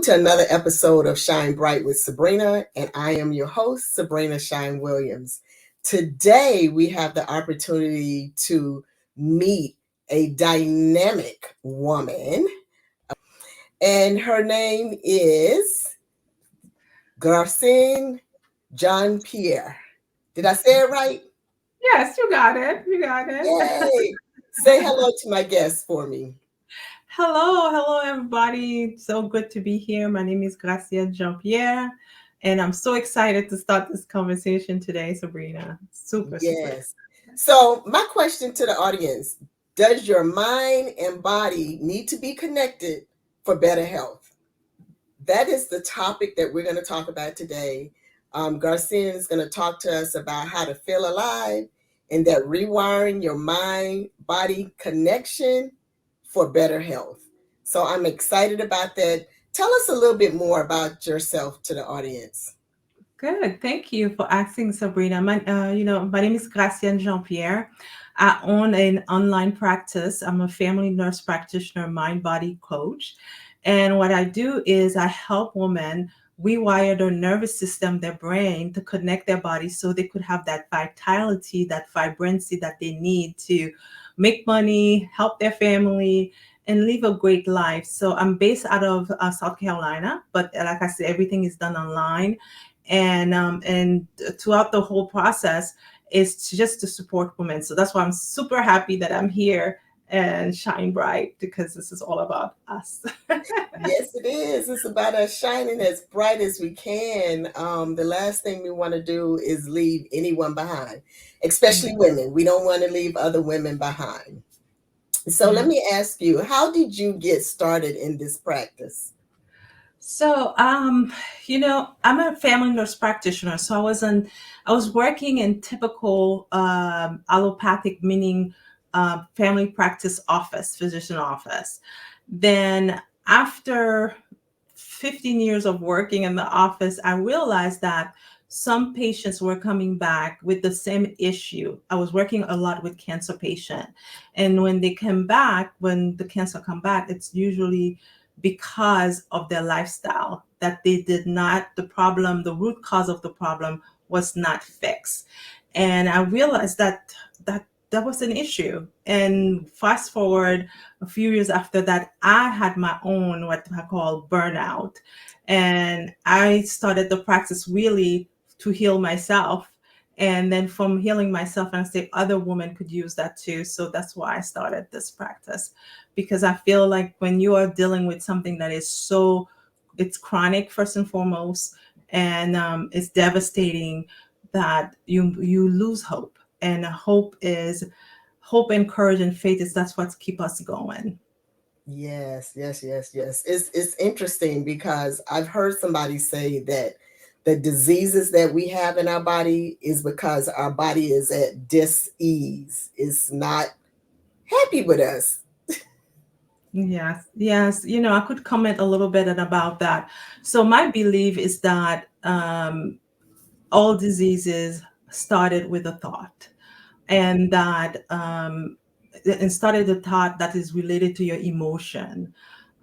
to another episode of Shine Bright with Sabrina, and I am your host, Sabrina Shine Williams. Today, we have the opportunity to meet a dynamic woman, and her name is Gracienne John Pierre. Did I say it right? Yes, you got it. You got it. Yay! Say hello to my guest for me. Hello, everybody. So good to be here. My name is Gracienne John Pierre, and I'm so excited to start this conversation today, Sabrina. Super. Yes. So, my question to the audience, does your mind and body need to be connected for better health? That is the topic that we're going to talk about today. Gracienne is going to talk to us about how to feel alive and that rewiring your mind-body connection for better health. So I'm excited about that. Tell us a little bit more about yourself to the audience. Good. Thank you for asking, Sabrina. My name is Gracienne John Pierre. I own an online practice. I'm a family nurse practitioner, mind-body coach. And what I do is I help women rewire their nervous system, their brain to connect their bodies so they could have that vitality, that vibrancy that they need to make money, help their family, and live a great life. So I'm based out of South Carolina, but like I said, everything is done online. And throughout the whole process is just to support women. So that's why I'm super happy that I'm here and shine bright, because this is all about us. Yes, it is. It's about us shining as bright as we can. The last thing we want to do is leave anyone behind, especially women. We don't want to leave other women behind. So let me ask you, how did you get started in this practice? So, I'm a family nurse practitioner. So I was working in typical allopathic, meaning family practice office, physician office. Then after 15 years of working in the office, I realized that some patients were coming back with the same issue. I was working a lot with cancer patients. And when they come back, when the cancer come back, it's usually because of their lifestyle, that they did not, the root cause of the problem was not fixed. And I realized that was an issue. And fast forward a few years after that, I had my own, what I call burnout. And I started the practice really to heal myself. And then from healing myself, and I say other women could use that too. So that's why I started this practice, because I feel like when you are dealing with something that is it's chronic first and foremost, and it's devastating, that you lose hope. And hope, and courage and faith that's what keep us going. Yes. It's interesting because I've heard somebody say that the diseases that we have in our body is because our body is at dis-ease. It's not happy with us. Yes. I could comment a little bit about that. So my belief is that all diseases started with a thought, and that and started a thought that is related to your emotion.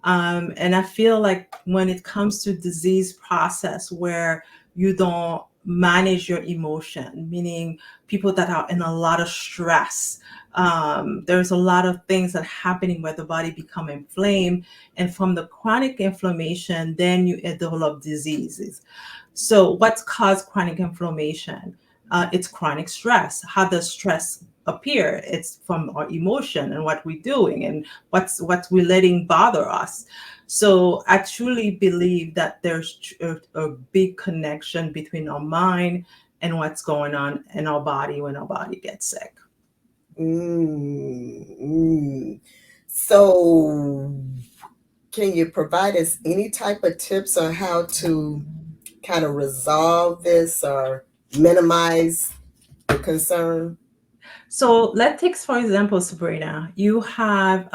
And I feel like when it comes to disease process where you don't manage your emotion, meaning people that are in a lot of stress, there's a lot of things that are happening where the body become inflamed, and from the chronic inflammation, then you develop diseases. So what's caused chronic inflammation? It's chronic stress. How does stress appear? It's from our emotion and what we're doing and what we're letting bother us. So I truly believe that there's a big connection between our mind and what's going on in our body when our body gets sick. So can you provide us any type of tips on how to kind of resolve this or minimize the concern? So let's take, for example, Sabrina, you have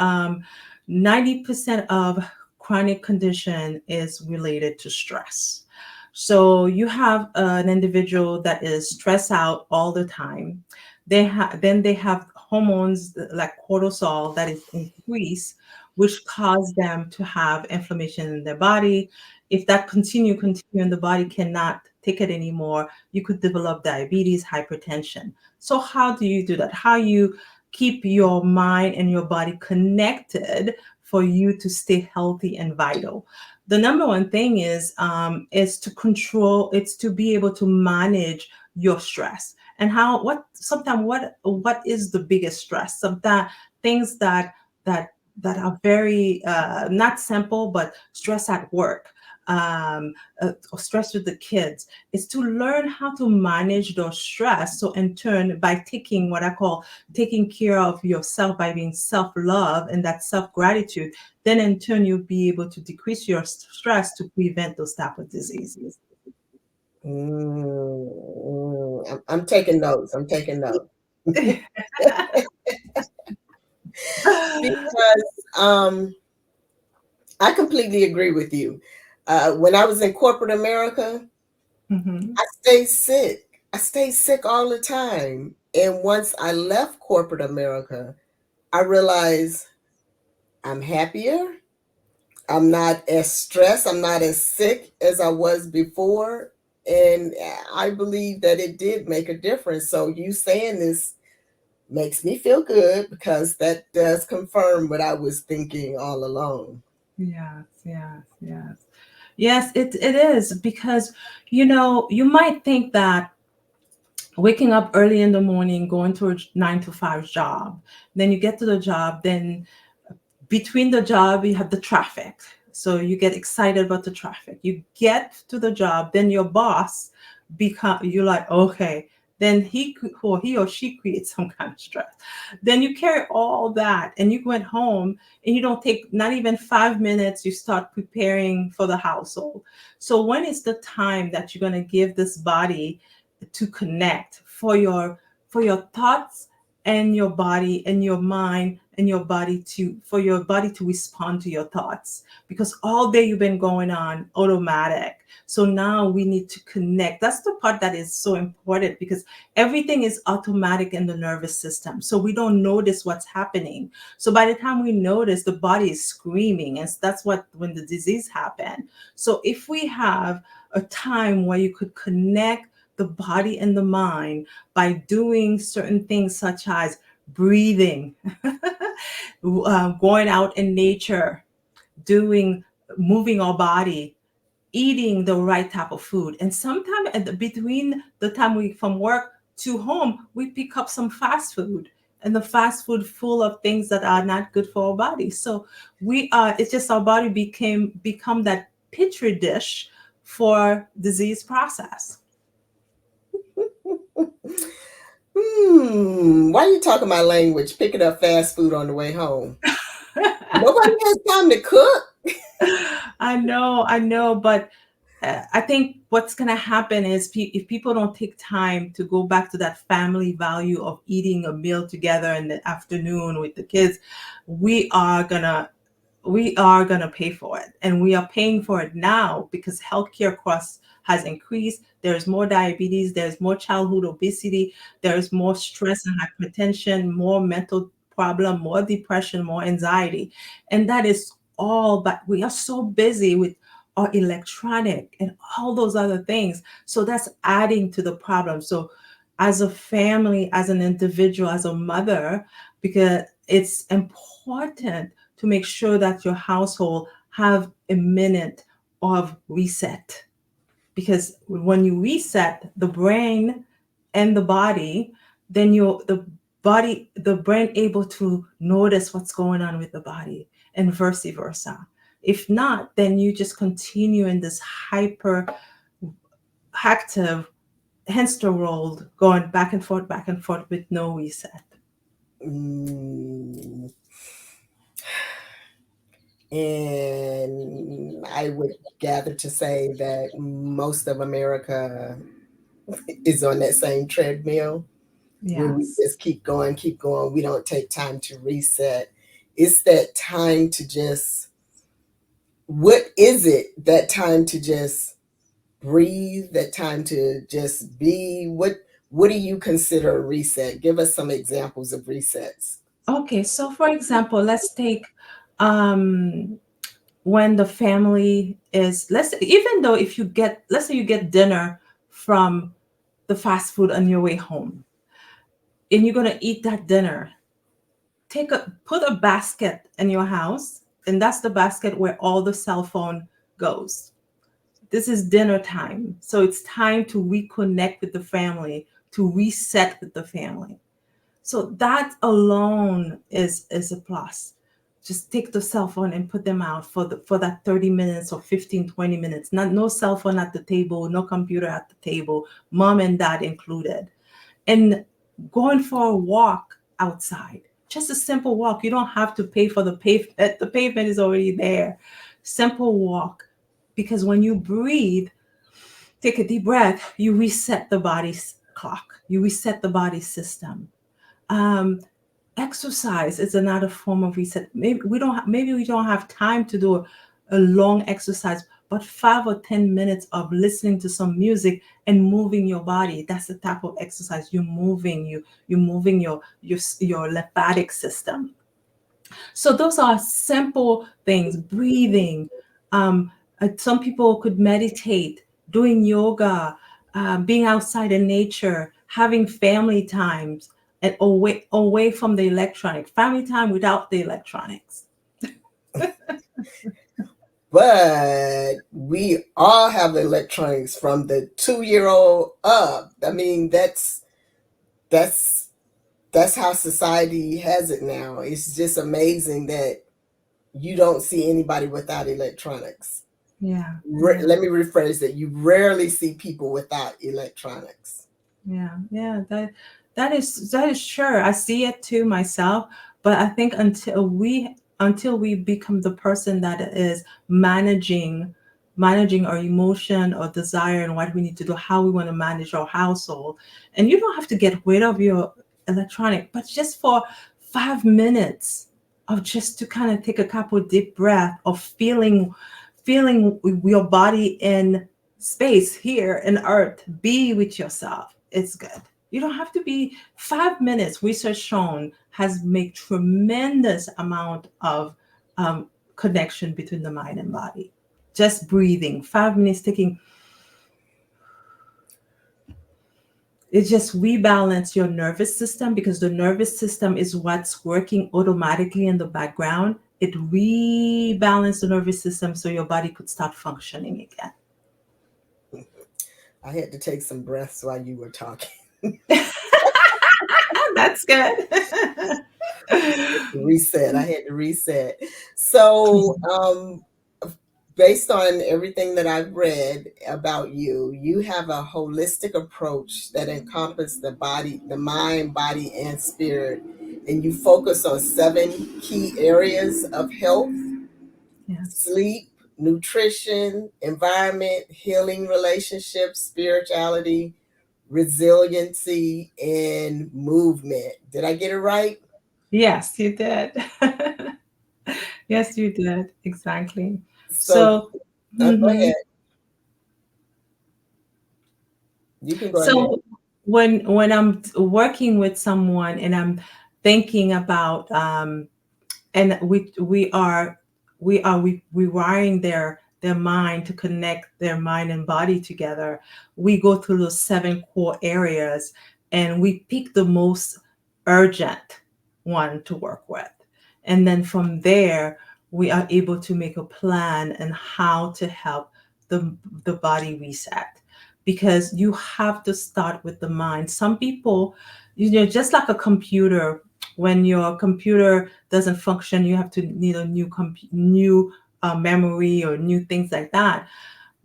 90% of chronic condition is related to stress. So you have an individual that is stressed out all the time. Then they have hormones like cortisol that is increased, which cause them to have inflammation in their body. if that continue, and the body cannot take it anymore, you could develop diabetes, hypertension. So how do you do that? How you keep your mind and your body connected for you to stay healthy and vital? The number one thing is to control. It's to be able to manage your stress. And how what sometimes what is the biggest stress? Sometimes things that are very not simple, but stress at work, or stress with the kids, is to learn how to manage those stress. So in turn, by taking what I call taking care of yourself, by being self-love and that self-gratitude, then in turn you'll be able to decrease your stress to prevent those type of diseases. I'm taking notes. I'm taking notes. Because I completely agree with you. When I was in corporate America, Mhm. I stayed sick. I stayed sick all the time. And once I left corporate America, I realized I'm happier. I'm not as stressed. I'm not as sick as I was before. And I believe that it did make a difference. So you saying this makes me feel good, because that does confirm what I was thinking all along. Yes, yes, yes. Yes, it is, because you might think that waking up early in the morning, going to a 9 to 5 job, then you get to the job, then between the job you have the traffic, so you get excited about the traffic, you get to the job, then your boss become you're like, okay, then he or she creates some kind of stress, then you carry all that and you went home, and you don't take not even 5 minutes, you start preparing for the household. So when is the time that you're going to give this body to connect for your thoughts and your body and your mind and your body to for your body to respond to your thoughts, because all day you've been going on automatic. So now we need to connect. That's the part that is so important, because everything is automatic in the nervous system, so we don't notice what's happening. So by the time we notice, the body is screaming, and that's what when the disease happened. So if we have a time where you could connect the body and the mind by doing certain things such as breathing, going out in nature, doing, moving our body, eating the right type of food. And sometimes between the time we from work to home, we pick up some fast food. And the fast food full of things that are not good for our body. So we are, it's just our body become that petri dish for disease process. Why are you talking my language? Picking up fast food on the way home. Nobody has time to cook. I know, but I think what's going to happen is if people don't take time to go back to that family value of eating a meal together in the afternoon with the kids, we are gonna we are going to pay for it, and we are paying for it now because healthcare costs has increased. There's more diabetes, there's more childhood obesity, there's more stress and hypertension, more mental problem, more depression, more anxiety. And that is all, but we are so busy with our electronic and all those other things, so that's adding to the problem. So as a family, as an individual, as a mother, because it's important to make sure that your household have a minute of reset, because when you reset the brain and the body, then the brain able to notice what's going on with the body, and vice versa. If not, then you just continue in this hyper active hamster roll, going back and forth with no reset. Mm, and I would gather to say that most of America is on that same treadmill, where we Yes. just keep going, keep going. We don't take time to reset. It's that time to just, what is it? That time to just breathe, that time to just be. What do you consider a reset? Give us some examples of resets. Okay, so for example, let's take um when the family is, even though if you get, let's say you get dinner from the fast food on your way home, and you're going to eat that dinner, put a basket in your house, and that's the basket where all the cell phone goes. This is dinner time, so it's time to reconnect with the family, to reset with the family. So that alone is a plus. Just take the cell phone and put them out for that 30 minutes or 15, 20 minutes. Not no cell phone at the table, no computer at the table, mom and dad included. And going for a walk outside. Just a simple walk. You don't have to pay for the pavement. The pavement is already there. Simple walk. Because when you breathe, take a deep breath, you reset the body's clock. You reset the body's system. Um, Exercise is another form of reset. Maybe we don't have time to do a long exercise, but 5 or 10 minutes of listening to some music and moving your body, that's the type of exercise. You're moving your lymphatic system. So those are simple things. Breathing. Some people could meditate, doing yoga, being outside in nature, having family times, and away from the electronic. Family time without the electronics. But we all have electronics from the 2-year-old up. I mean, that's that's how society has it now. It's just amazing that you don't see anybody without electronics. Yeah, yeah, Let me rephrase that. You rarely see people without electronics. yeah. That is sure. I see it too myself, but I think until we become the person that is managing our emotion or desire and what we need to do, how we want to manage our household. And you don't have to get rid of your electronic, but just for 5 minutes of just to kind of take a couple deep breath of feeling your body in space here in earth, be with yourself. It's good. You don't have to be 5 minutes. Research shown has made tremendous amount of um, connection between the mind and body. Just breathing, 5 minutes, taking it just rebalance your nervous system, because the nervous system is what's working automatically in the background. It rebalance the nervous system so your body could start functioning again. I had to take some breaths while you were talking. That's good. Reset. I had to reset. So, based on everything that I've read about you, you have a holistic approach that encompasses the body, the mind, body, and spirit, and you focus on 7 key areas of health: Yes. sleep, nutrition, environment, healing relationships, spirituality, resiliency, and movement. Did I get it right? Yes, you did. Yes, you did. Exactly. So, So, go mhm. ahead. You can go ahead. So when I'm working with someone and I'm thinking about and we rewiring their mind to connect their mind and body together, we go through those 7 core areas and we pick the most urgent one to work with, and then from there we are able to make a plan and how to help the body reset, because you have to start with the mind. Some people, just like a computer, when your computer doesn't function, you have to need a new memory or new things like that.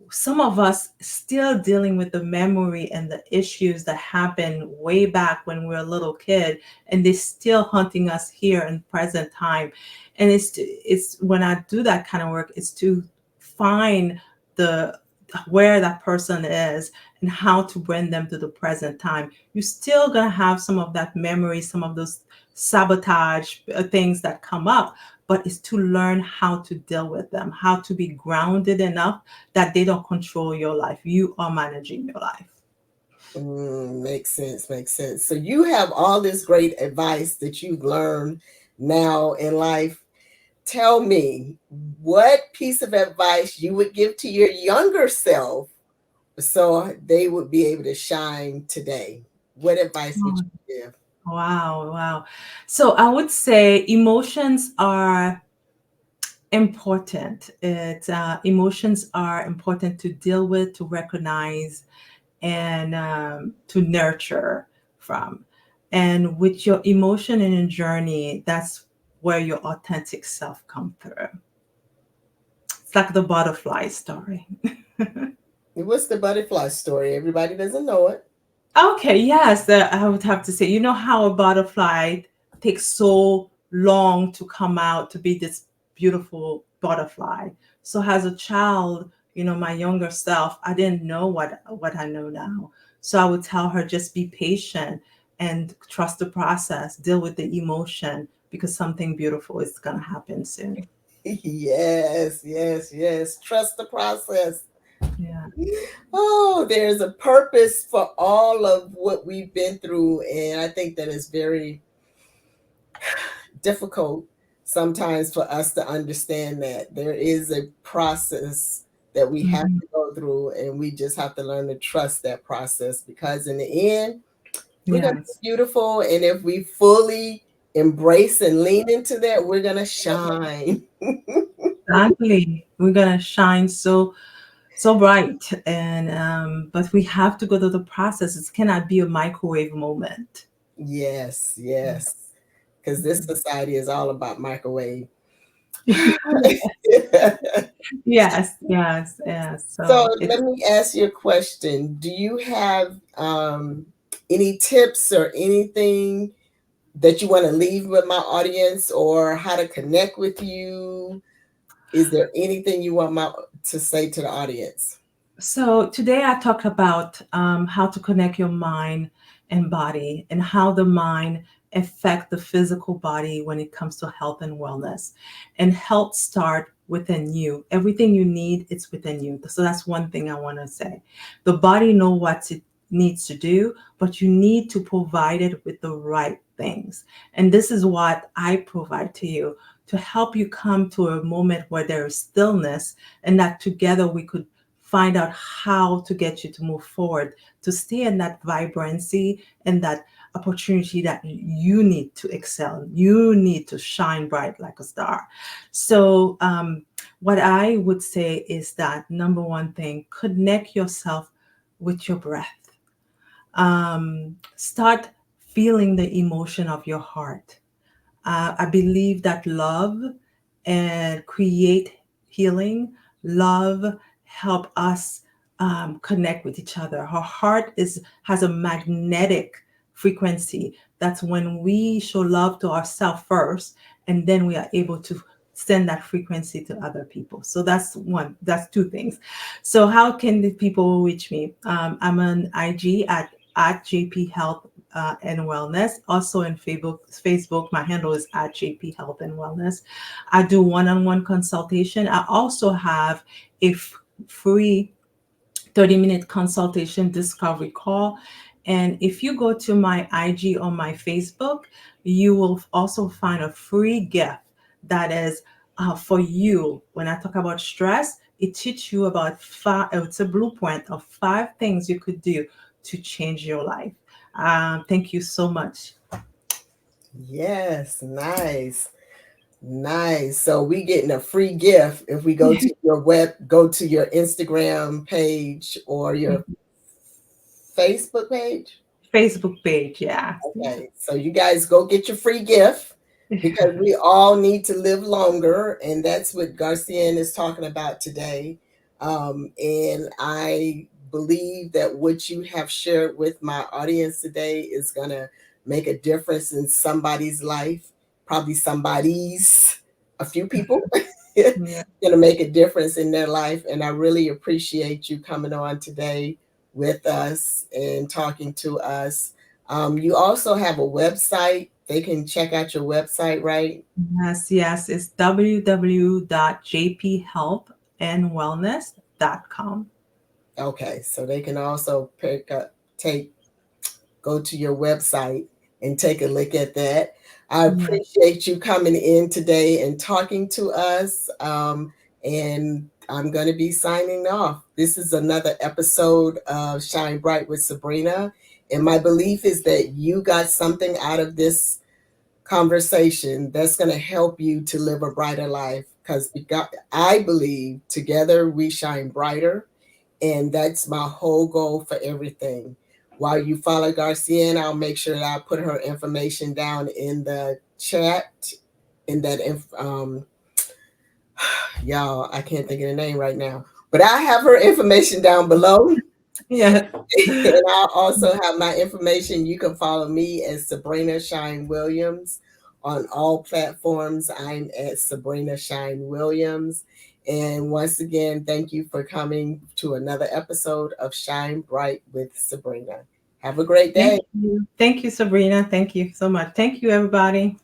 Some of us still dealing with the memory and the issues that happened way back when we were a little kid, and they're still hunting us here in present time. And it's when I do that kind of work, it's to find the where that person is and how to bring them to the present time. You're still gonna have some of that memory, some of those sabotage things that come up, but it's to learn how to deal with them, how to be grounded enough that they don't control your life. You are managing your life. Makes sense. Makes sense. So you have all this great advice that you've learned now in life. tell me what piece of advice you would give to your younger self so they would be able to shine today. What advice would Oh, you give? wow, wow. So I would say emotions are important. Emotions are important to deal with, to recognize, and to nurture from. And with your emotion and your journey, that's where your authentic self come through. It's like the butterfly story. What's the butterfly story? Everybody doesn't know it. Okay, yes, I would have to say, you know how a butterfly takes so long to come out to be this beautiful butterfly. So as a child, my younger self, I didn't know what I know now. So I would tell her just be patient and trust the process, deal with the emotion because something beautiful is going to happen soon. Yes, yes, yes. Trust the process. Yeah. Oh, there's a purpose for all of what we've been through. And I think that is very difficult sometimes for us to understand that there is a process that we have Mhm. to go through, and we just have to learn to trust that process because in the end, we're going to Yes. be beautiful. And if we fully embrace and lean into that, we're going to shine. Exactly. We're gonna shine so bright, and but we have to go through the process. It cannot be a microwave moment. Yes, yes. Because this society is all about microwave. Yes, yes, yes. So So it's let me ask you a question. Do you have any tips or anything that you want to leave with my audience or how to connect with you? Is there anything you want to say to the audience? So today I talked about how to connect your mind and body, and how the mind affect the physical body when it comes to health and wellness. And health start within you. Everything you need, it's within you. So that's one thing I want to say. The body know what it needs to do, but you need to provide it with the right things. And this is what I provide to you to help you come to a moment where there is stillness, and that together we could find out how to get you to move forward, to stay in that vibrancy and that opportunity that you need to excel. You need to shine bright like a star. So, what I would say is that number one thing, connect yourself with your breath. Start feeling the emotion of your heart. I believe that love and create healing, love help us connect with each other. Our heart has a magnetic frequency. That's when we show love to ourselves first, and then we are able to send that frequency to other people. So that's one. That's two things. So how can the people reach me? I'm on IG at JP Health and Wellness. Also in Facebook, my handle is at JP Health and Wellness. I do one-on-one consultation. I also have a free 30-minute consultation discovery call. And if you go to my IG or my Facebook, you will also find a free gift that is for you. When I talk about stress, it teaches you about five, it's a blueprint of 5 things you could do to change your life. Thank you so much. Yes, nice. Nice. So we getting a free gift if we go to your Instagram page or your Facebook page. Facebook page, yeah. Yeah. Okay, so you guys go get your free gift because we all need to live longer, and that's what Garcienne is talking about today. And I believe that what you have shared with my audience today is going to make a difference in somebody's life, probably somebody's, a few people. Yeah. Going to make a difference in their life. And I really appreciate you coming on today with us and talking to us. You also have a website. They can check out your website, right? Yes, yes. It's www.jphealthandwellness.com. Okay, so they can also take go to your website and take a look at that. I Yeah. appreciate you coming in today and talking to us. And I'm going to be signing off. This is another episode of Shine Bright with Sabrina. And my belief is that you got something out of this conversation that's going to help you to live a brighter life. Because I believe together we shine brighter. And that's my whole goal for everything. While you follow Gracienne, I'll make sure that I put her information down in the chat. In that, y'all, I can't think of the name right now, but I have her information down below. Yeah. And I'll also have my information. You can follow me as Sabrina Shine Williams on all platforms. I'm at Sabrina Shine Williams. And once again, thank you for coming to another episode of Shine Bright with Sabrina. Have a great day. Thank you. Thank you, Sabrina. Thank you so much. Thank you, everybody.